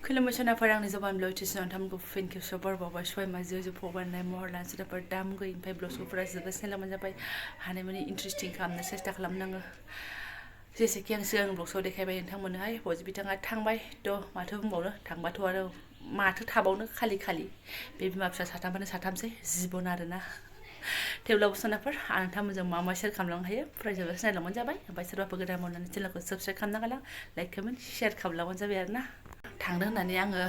खुलुमबाय सनाफोर आंनि जबानब्लग टिउसनाव नोंथांमोनखौ फिन खेबसेयाव बरबावबाय सबाय माजो जोफबानाय महर लानो सोरदाफोर दाम गैयिनिफ्राय ब्लग्सफोरा जोबोद सेलामोन जाबाय हानायमानि इन्टारेस्टिं खालामनो सेस्था खालामनाङो जेसेखि आं सिगां ब्लग्सआव देखायबाय नोंथांमोननोहाय बयबो बिथाङा थांबाय थ' माथो बुंबावनो थांबाथ' आरो माथो थाबावनो खालि बे बिमा फिसा साथामानो साथामसै जिबन आरोना थेवब्लाबो सनाफोर आं नोंथांमोनजों मा मा शेयार खालामलांनो हायो फरायजोबो सिनायलांबानो जाबाय ओमफ्राय सोरबाफोर गोदान मावनानै चेनेलखौ साबस्क्राइब खालामना गालां लाइक कमेन्ट शेयार खालामलांबानो जाबाय आरोना थांदों होननानै आङो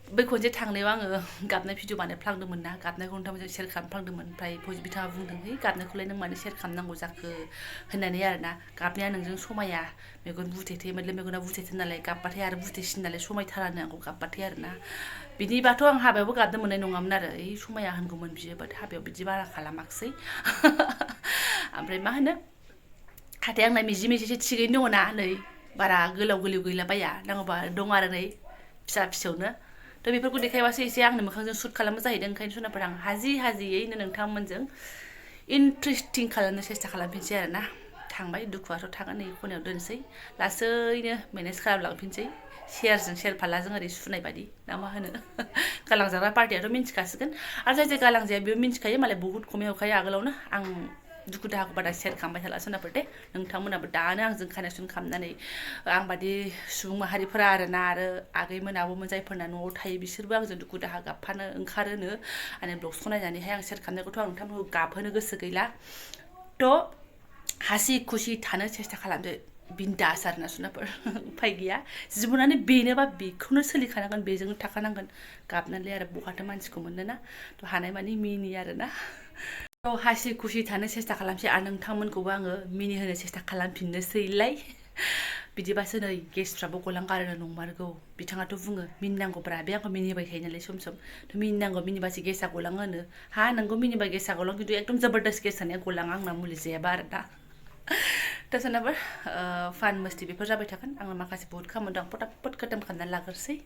बै खनसे थांनायाव आङो गाबनाय भिडिअ बानायफ्लांदोंमोन ना गाबनायखौ नोंथांमोनजों शेयार खालामफ्लांदोंमोन ओमफ्राय बिथाङा बुंदों है गाबनायखौलाय नों मानो शेयार खालामनांगौ जाखो होननानै आरोना गाबनाया नोंजों समाया मेगन बुथेथे मोदलोम मेगना बुथेथे नालाय गाबबाथाय आरो बुथेसिन नालाय समायथारानो आंखौ गाबबाथाय आरोना बिदिबाथ' आं हाबायावबो गाबनो मोननाय नङामोन आरो ओइ समाया होनगौमोन बियो बाट हाबायाव बिदि बारा खालामाखिसै ओमफ्राय मा होनो हाथाय आंना मिजि मिजिसो थिगैनो दङ ना नै बारा गोलाव गोलाव गैलाबाया नांगौबा दं आरो नै फिसा फिसौनो थ' बेफोरखौ देखायबासो एसे आंनि मोखांजों सुट खालामो जाहैदों ओंखायनो सनाफोर आं हाजियैनो नोंथांमोनजों इन्टारेस्टिं खालामनो सेस्था खालामफिनसै आरोना थांबाय दुखुआथ' थागोन नै खनायाव दोनसै लासैनो मेनेज खालामलांफिनसै शेयारजों शेयार फारलाजों ओरै सुनाय बादि ना मा होनो गालांजाग्रा पार्टियाथ' मिन्थिखासिगोन आरो जाय गालांजाया बेयाव मिन्थिखायो मालाय बहुद खमै हरखायो आगोलावनो आं दुखु दाहाखौ बारा शेयार खालामबाय थाला सोनाफोर दे नोंथांमोनाबो दानो आंजों कानेक्सन खालामनानै आं बादि सुबुं माहारिफोरा आरोना आरो आगैमोन आब'मोन जायफोरना न'आव थायो बिसोरबो आंजों दुखु दाहा गाबफानो ओंखारोनो आंनि ब्लग्सखौ नायनानैहाय आं शेयार खालामनायखौथ' आं नोंथांमोनखौ गाबहोनो गोसो गैला थ' हासि खुसि थानो सेस्था खालामदो बिन्दास आरोना सुनाफोर उफाय गैया जिबनानो बेनोबा बेखौनो सोलिखानांगोन बेजोंनो थाखानांगोन गाबनानै आरो बहाथो मानसिखौ मोननोना थ' हानायमानि मिनि आरोना थ' हासि खुसि थानो सेस्था खालामसै आरो नोंथांमोनखौबो आङो मिनिहोनो सेस्था खालामफिननोसैलाय बिदिबासो नै गेसफ्राबो गलांगारोनो नंमारगौ बिथाङाथ' बुङो मिनिनांगौब्रा बे आंखौ मिनिबाय थायो नालाय सम सम थ' मिनिनांगौ मिनिबासो गेसा गलाङो होनो हा नोंगौ मिनिबा गेसा गलाङो खिन्थु एकदम जबरदस्त गेस होनाया गलाङा आंना मुलि जायाबा आरो दा थ' सोनाफोर फान मस्ति बेफोर जाबाय थागोन आङो माखासे बहुद खामानि दं फटाफट खतम खालामनानै लाग्रोसै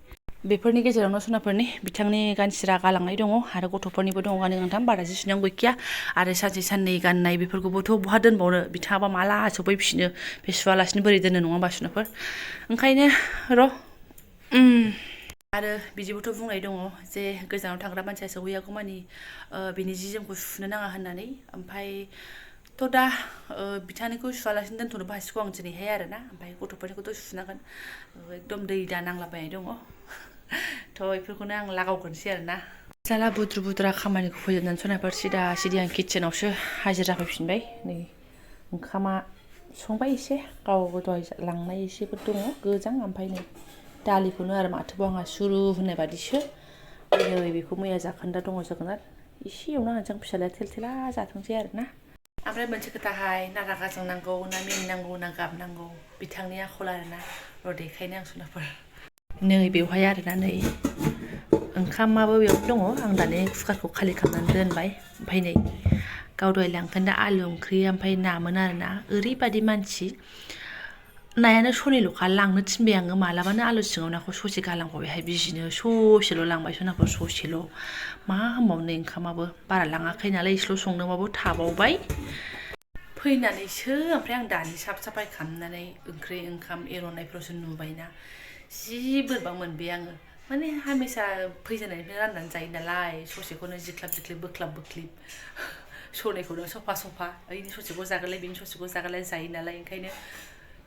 बेफोरनि गेजेरावनो सनाफोरनि बिथांनि गानसिरा गालांनाय दङ आरो गथ'फोरनिबो दङ गानै गांथाम बारा जि सुनायाव गैखाया आरो सानसे साननै गाननाय बेफोरखौबोथ' बहा दोनबावनो बिथाङाबा माला सफैफिनो बे सुवालासिनो बोरै दोननो नङा होमबा सुनाफोर ओंखायनो र' आरो बिदिबोथ' बुंनाय दङ जे गोजानाव थांग्रा मानसिया सौहैयागौ मानि बिनि जि जोमखौ सुनो नाङा होननानै ओमफ्राय थ' दा बिथांनिखौ सुवालासिनो दोनथ'नोबो हासिगौ आं दिनैहाय आरोना ओमफ्राय गथ'फोरनिखौथ' सुनांगोन एकदम दै दा नांलाबायनाय दङ थ' बेफोरखौनो आं लागावग्रोनोसै आरोना जाला बुद्रु बुद्रा खामानिखौ फोजोबनानै सनाफोर सिदा सिदि आं किटचेनावसो हाजिर जाफैफिनबाय नै ओंखामा संबाय एसे गाव दहाय लांनाय एसेबो दङ गोजां ओमफ्राय नै दालिखौनो आरो माथोबाव आंहा सुरु होननाय बादिसो नै बेखौ मैया जाखोन्दा दङ जोगोनार एसे एवना होनोसै आं फिसालाया थेल थेला जाथोंसै आरोना ओमफ्राय मोनसे खोथाहाय ना रागा जोंनांगौ ना मिनिनांगौ ना गाबनांगौ बिथांनि आखल आरोना र' देखायनो आं सनाफोर नै बेवहाय आरोना नै ओंखामाबो बेयावनो दङ आं दानि कुकारखौ खालि खालामनानै दोनबाय ओमफ्राय नै गाव दहाय लांखोन्दा आलु ओंख्रि ओमफ्राय नामोन आरोना ओरैबादि मानसि नायानो सनैल'खा लांनो थिनबाय आङो मालाबानो आलु सिङाव नाखौ ससे गालांबावबायहाय बिजिनो ससेल' लांबाय सनाखौ ससेल' मा होनबावनो ओंखामाबो बारा लाङाखै नालाय इसेल' संदोंबाबो थाबावबाय फैनानैसो ओमफ्राय आं दानि साफ साफाय खालामनानै ओंख्रि ओंखाम एर'नायफ्रावसो नुबायना जि बोरैबा मोनबाय आङो माने हामेसा फैजेननायनिफ्राय राननानै जायो नालाय ससेखौनो जिख्लाब जिख्लिब बोख्लाब बोख्लिब सनायखौनो सफा सफा ओइनि ससेखौ जागोनलाय बेनि ससेखौ जागोनलाय जायो नालाय ओंखायनो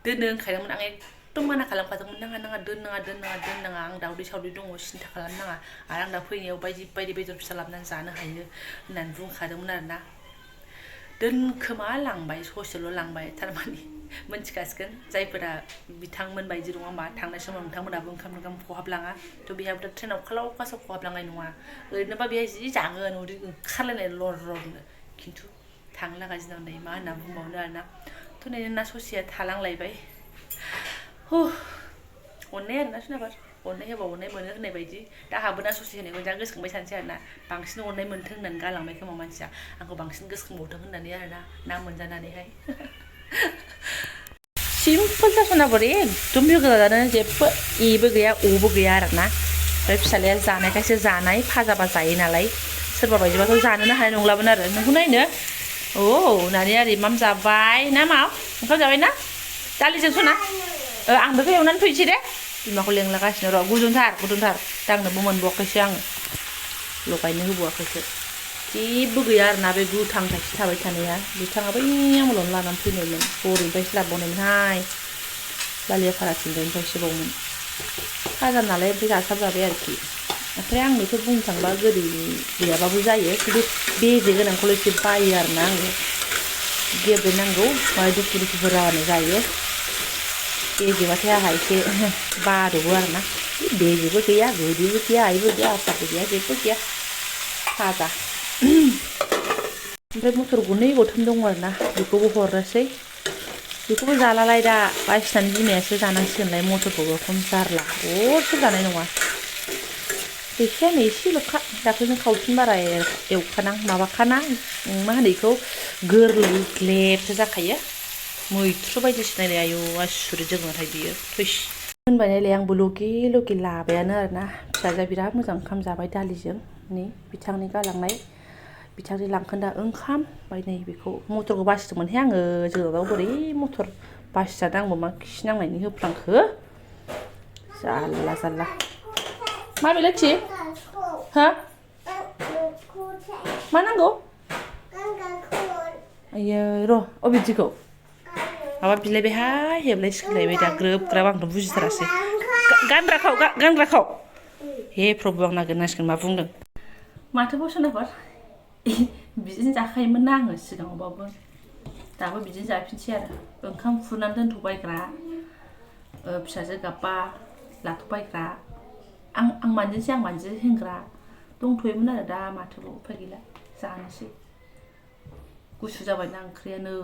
दोननो होनखादोंमोन आं एकदम माना खालामखादोंमोन नाङा दोननाङा आं दावदै सावदै दङ सिन्था खालामनाङा आरो आं दा फैनायाव बायदि बेदर फिसा लाबोनानै जानो हायो होननानै बुंखादोंमोन आरोना दोनखोमा लांबाय ससेल' लांबाय थारमाने मोनथिखासिगोन जायफोरा बिथांमोन बायदि नङा होमबा थांनाय समाव नोंथांमोनाबो ओंखाम खहाबलाङा थ' बेहाबोथ' ट्रेनाव खालाव खासाव खहाबलांनाय नङा ओरैनोबा बेहाय जि जागोन उदै ओंखारलायनाय लरनो खिन्थु थांनो लागा दिनाव नै मा होनना बुंबावनो आरोना थ' नै ना ससेया थालांलायबाय अननाय आरोना सोरनाबा अननाय होबा अननाय मोनो होननाय बायदि दा आंहाबो ना ससे होनायखौ जा गोसोखांबाय थानोसै आरोना बांसिन अननाय मोन्थों होननानै गालांबाय खोमा मानसिया आंखौ बांसिन गोसोखांबावथों होननानै आरोना ना मोनजानानैहाय सिम्पोल जासनाबर एकदम गोजानो जेबो एबो गैया अबो गैया आरोना ओमफ्राय फिसालाया जानायखायसो जानाय फाजाबा जायो नालाय सोरबा बायदिबाथ' जानोनो हानाय नंलामोन आरो नोंखौ नायनो नानि आरि माम जाबाय ना मा ओंखाम जाबाय ना दालिजों सना आं बेखौ एवनानै फैनोसै दे बिमाखौ लेंलागासिनो र' गुदुंथार दांनोबो मोनबावाखैसो आङो लगायनो होबावाखैसो जेबो गैया आरोना बे गोथां थाइसे थाबाय थानाया गोथाङा बै आमोलावनो लानानै फैनायमोन बर'निफ्रायसो लाबोनायमोनहाय बालियाफाराथिंजायनिफ्रायसो बावमोन फाजा नालाय ओमफ्राय जासाबजाबाय आरोखि ओमफ्राय आंनोथ' बुंनो थांबा गोदै गैयाबाबो जायो खिन्थु बेजे गोनांखौल' एसे बायो आरोना आङो गेब्लेनांगौ माहाय दुखु बुरजानो जायो बेजेबाथाय आंहा एसे बादबो आरोना बेजेबो गैया गोदैबो गैया आइबो गैया आसारबो गैया जेबो गैया फाजा ओमफ्राय मटर गरनै गरथाम दङ आरोना बेखौबो हरनोसै बेखौबो जालालाय दा बायसिनानै बिमायासो जानांसिगोनलाय मटरखौबो खम जारला गरसे जानाय नङा फैसायानो एसेल'खा दाख्लैनो खावसेन बारा एवखानां माबाखाना मा होनो बेखौ गोरलै ग्लेबसो जाखायो मैथ्रु बायदिसो नायलाय आयौ आसुरित जोगोनाथाय बियो थैस होनबाय नायलाय आंबो लगे लाबायानो आरोना फिसाजोआ बिराद मोजां ओंखाम जाबाय दालिजों नै बिथांनि गालांनाय बिथांनि लांखोन्दा ओंखाम ओमफ्राय नै बेखौ मटरखौ बासिदोंमोनहाय आङो जोगोनाराव बोरै मटर बासिजानो आंबो मा खि नांनायनि होफ्लांखो जारला मा बेलायथि हा मा नांगौ आयै र' अबेदिखौ माबा बिलाइबायहाय हेबलाय सिखलायबाय दा ग्रोब आंथ' बुजिथारासै गानग्राखाव हे प्रभु आं नागिरनांसिगोन मा बुंदों माथो बसनाफोर बिदिनो जाखायोमोन ना आङो सिगाङावबाबो दाबो बिदिनो जाफिनसै आरो ओंखाम खुरनानै दोनथ'बायग्रा फिसाजो गाबबा लाथ'बायग्रा आं मानजिनोसै होनग्रा दंथ'योमोन आरो दा माथोबाव उफाय गैला जानोसै गुसु जाबायना ओंख्रिया नै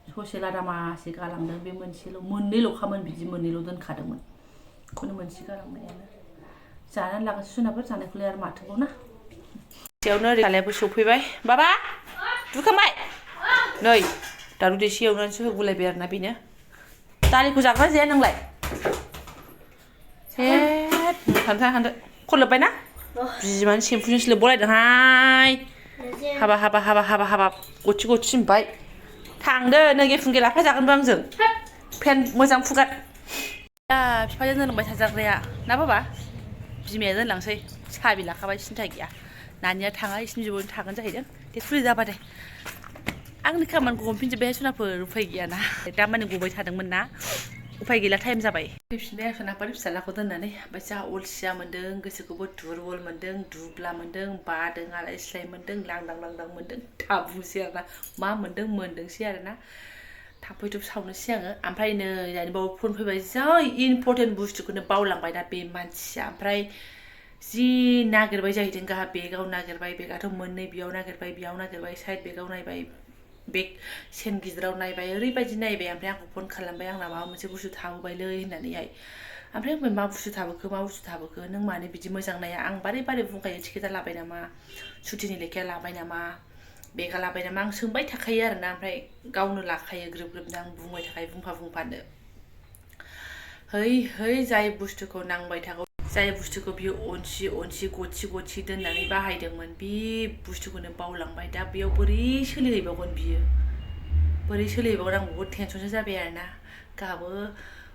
ससे लादामासे गालांदों बे मोननैल'खामोन बिदि मोननैल' दोनखादोंमोन बेखौनो मोनसे गालांनायानो जानानै लागासै जुनाफोर जानायखौलाय आरो माथोबाव ना एसेयावनो ओरै आलायाबो सफैबाय बाबा दुखांबाय नै दारु दैसे एवनानैसो होगुलायबाय आरोना बेनो दालिखौ जाग्रा जाया नोंलाय हे हानदो खर लोबबाय ना बिमानि सेम्पुजोंसो लोबबावलायदोंहाय हाबा गथि होनबाय थांदो नै गेफुंगे लाफा जागोनबो आंजों फेन मोजां फुगार बिफाजों दोनलांबाय थाजाग्राया ना बाबा बिमाया दोनलांसै साबि लाखाबाय सिन्था गैया नानिया थाङा इसिनि बिब'जों थागोन जाहैदों दे खुलि जाबा दे आंनि खामानिखौ हमफिनजोब्बाय सुनाफोर उफाय गैयाना दामानि गबाय थादोंमोन ना उफाय गैला टाइम जाबाय फैफिनबाय आं सुनाफोर फिसालाखौ दोननानै ओमफ्राय जा अलसिया मोन्दों गोसोखौबो दुरबल मोन्दों दुब्ला मोन्दों बादों आलाय सिलाय मोन्दों लांदां मोन्दों थाबुंसै आरोना मा मोन्दोंसै आरोना थाब सावनोसै आङो ओमफ्राय नै दानि बाव फन फैबाय जा इम्परटेन्ट बुस्थुखौनो बावलांबायना बे मानसिया ओमफ्राय जि नागिरबाय जाहैदों गाहा बेगाव नागिरबाय बेगाथ' मोननै बेयाव नागिरबाय साइड बेगाव नायबाय बेग सेन गिदिराव नायबाय ओरैबायदि नायबाय ओमफ्राय आंखौ फन खालामबाय आंना माबा मोनसे बुस्थु थाबोबायलै होननानैहाय ओमफ्राय बुंबाय मा बुस्थु थाबोखो नों मानो बिदि मोजां नाया आं बारे बुंखायो टिकेटा लाबाय नामा सुटिनि लेखाया लाबाय नामा बेगा लाबाय नामा आं सोंबाय थाखायो आरोना ओमफ्राय गावनो लाखायो ग्रोबनो आं बुंबाय थाखायो बुंफानो है जाय बुस्थुखौ नांबाय थागौ जाय बुस्थुखौ बियो अनसि गथि दोननानै बाहायदोंमोन बे बुस्थुखौनो बावलांबाय दा बेयाव बोरै सोलिहैबावगोन बियो आं बहुद टेनसनसो जाबाय आरोना गाहाबो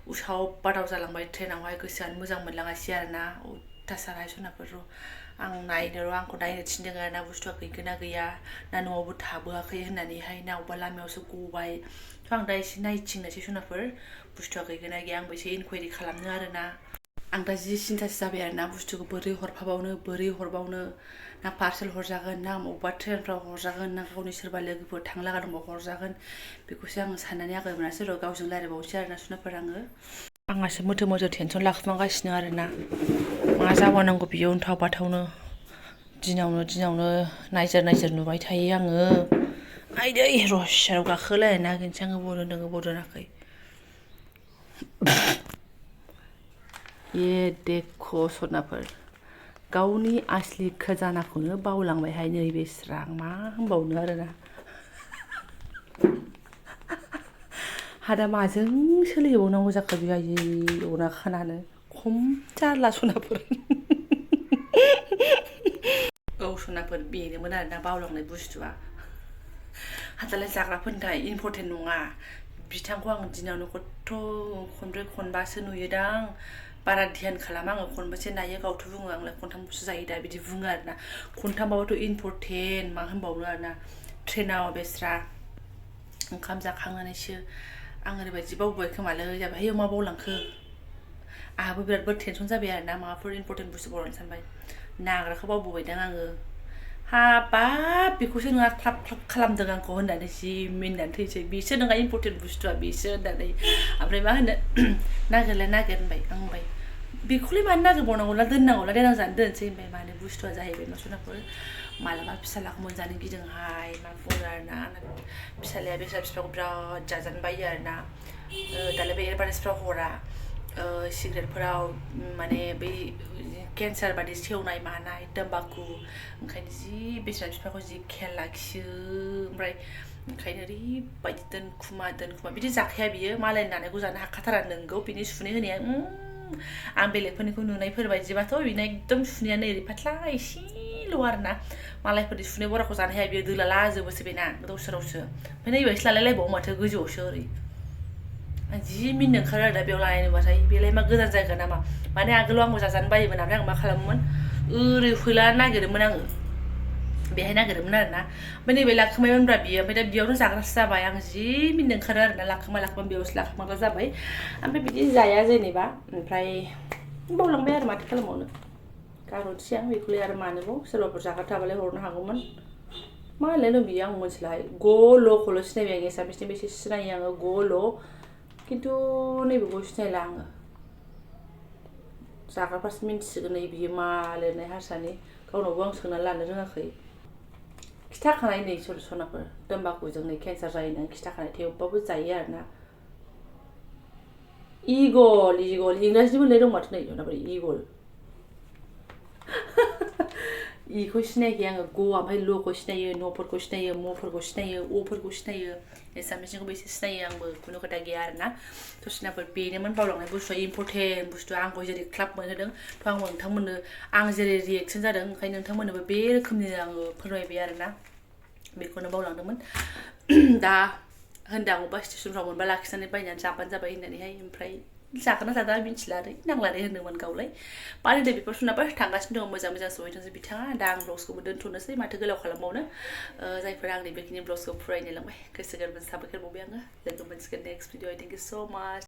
उसाव बादाव जालांबाय ट्रेनावहाय गोसोआनो मोजां मोनलाङासै आरोना अयथासार सुनाफोर आंखौ नायनो थिनदों आरोना बुस्थुआ गैगोना गैया ना न'आवबो थाबोआखै होननानैहाय ना अबेबा लामायावसो गबाय आं दा एसे नायथिंनोसै सुनाफोर बुस्थुआ गैगोना गैया आंबो एसे इनकुवारि खालामनो आरोना आं दा जि सिन्थासो जाबाय आरोना बुस्थुखौ बोरै हरबावनो ना पार्सेल हरजागोन ना अबेबा ट्रेनफ्राव हरजागोन ना गावनि सोरबा लोगोफोर थांलागा दंबा हरजागोन बेखौसो आङो साननानै आगोल मोनासै र' गावजों रायज्लायबावसै आरोना सुनाफोर आंहासो मोथो टेनसन लाखुमागासिनो आरोना मा जाबावनांगौ बियो उनथाव बाथावनो दिनावनो नायजोर नुबाय थायो आङो आइदै र' सियाराव गाखोलायनो नागिरनोसै आङो बदनाखै ये देखो सनाफोर गावनि आसलि खजानाखौनो बावलांबायहाय नैबे स्रां मा होनबावनो आरोना हादा माजों सोलिबावनांगौ जाखो बे आयै अना खानानो खम जारला सनाफोर औ सनाफोर बेनोमोन आरोना बावलांनाय बुस्थुआ हादालाय जाग्राफोरनि थाखाय इम्परटेन्ट नङा बिथांखौ आं दिनावनो खनब्रै खनबासो नुयोदां बारा ध्यान खालामा आङो खनबेसे नायो गावथ' बुङो आंलाय खनथामसो जायो दा बिदि बुङो आरोना खनथामबाबोथ' इम्परटेन्ट मा होनबावनो आरोना ट्रेनाव बेस्रा ओंखाम जाखांनानैसो आं ओरैबायदि बावबाय खोमालै जाबाय है मा बावलांखो आंहाबो बिराद टेनसन जाबाय आरोना माबाफोर इम्परटेन्ट बुस्थु बावलांनो सानबाय नाग्राखौ बावबोबायदां आङो हाबाब बेखौसो नोंहा ख्लाब ख्लाब खालामदों आंखौ होननानै जि मिनिनानै थैसै बेसो नोंहा इम्परटेन्ट बुस्थुआ बेसो होननानै ओमफ्राय मा होनो नागिर होनबाय आं होनबाय बेखौलाय मानो नागिरबावनांगौला दोननांगौला देनां जानो दोनसै होनबाय मानो बुस्थुआ जाहैबाय मा सनाफोर मालाबा फिसालाखौ मोनजानो गिदोंहाय मा बुङो आरोना फिसालाया बेसा बिफाखौ बिराद जाजानो बायो आरोना दालाय बे एडभार्टाइसफ्राव हरा सिगारेटफोराव माने बै केन्सार बादि सेवनाय मानाय तम्बाकु ओंखायनो जि बेसा बिफाखौ जि खेल लाखियो ओमफ्राय ओंखायनो ओरैबायदि दोनखुमा बिदि जाखाया बियो मालायनि नानायखौ जानो हाखाथारा नोंगौ बिनि सुनै होनाया आं बेलेगफोरनिखौ नुनायफोर बायदिबाथ' बिना एकदम सुनायानो ओरै फाथ्ला एसेल' आरोना मालायफोरनि सुनै बराखौ जानो हाया बियो दोलाला जोबोसो बेना गोदाव सोरावसो ओमफ्राय नैबायसो लालायलायबावो माथो गोजौआवसो ओरै जि मिनिनो ओंखारो आरो दा बेयाव लानाय नुबाथाय बेलाय मा गोजान जायगा नामा माने आगोलाव आंबो जाजानो बायोमोन ओमफ्राय आं मा खालामोमोन ओरै फैला नागिरोमोन आङो बेहाय नागिरोमोन आरोना ओमफ्राय नैबे लाखोमायोमोनब्रा बियो ओमफ्राय दा बेयावनो जाग्रासो जाबाय आं जि मिनिनो ओंखारो आरोना लाखोमा बेयावसो लाखोमाग्रा जाबाय ओमफ्राय बिदि जाया जेनेबा ओमफ्राय बावलांबाय आरो माथो खालामबावनो गारहरनोसै आं बेखौलाय आरो मानोबाव सोरबाफोर जाग्रा थाबालाय हरनो हागौमोन मा होनलाय बियो आं मोनथिलाहाय गल'खौल' सिनायबाय आं एसामिसनि बेसे सिनायो आङो गल' खिन्थु नैबेखौ सिनायला आङो जाग्राफ्रासो मिन्थिसिगोन नै बियो मा लिरनाय हारसानि गावनावबो आं सोंनानै लानो रोङाखै खिथाखानाय नै सनाफोर तम्बाकुजों नै केन्सार जायो होननानै खिथाखानाय थेवबाबो जायो आरोना इगल इंराजिबो लिरनाय दं माथो नै सनाफोर इगल इखौ सिनायाखै आङो ग ओमफ्राय ल'खौ सिनायो न'फोरखौ सिनायो म'फोरखौ सिनायो अफोरखौ सिनायो एसामिसनिखौबो एसे सिनायो आंबो खुनु खोथा गैया आरोना ससिनाफोर बेनोमोन बावलांनाय बुस्थुआ इम्परटेन्ट बुस्थुआ आंखौ जेरै क्लाब मोनहोदों थ' आंबो नोंथांमोननो आं जेरै रिएक्सन जादों ओंखायनो नोंथांमोननोबो बे रोखोमनि आङो फोरमायबाय आरोना बेखौनो बावलांदोंमोन दा होनदां अबेबा स्टेसनफ्राव मोनबा लाखिनानै बायनानै जाबानो जाबाय होननानैहाय ओमफ्राय जागोन ना जादा मिथिला आरो नांलारै होनदोंमोन गावलाय मानो होनदों बेफोर सनाबा थांगासिनो दङ मोजां सहैथोंसै बिथाङा दा आं ब्लग्सखौबो दोनथ'नोसै माथो गोलाव खालामबावनो जायफोरा आंनि बेखिनि ब्लग्सखौ फरायनो लांबाय गोसो गोरबोजों साबायखर बावबाय आङो लोगो मोनसिगोन नेक्स्ट भिडिअ थेंक इउ स' माच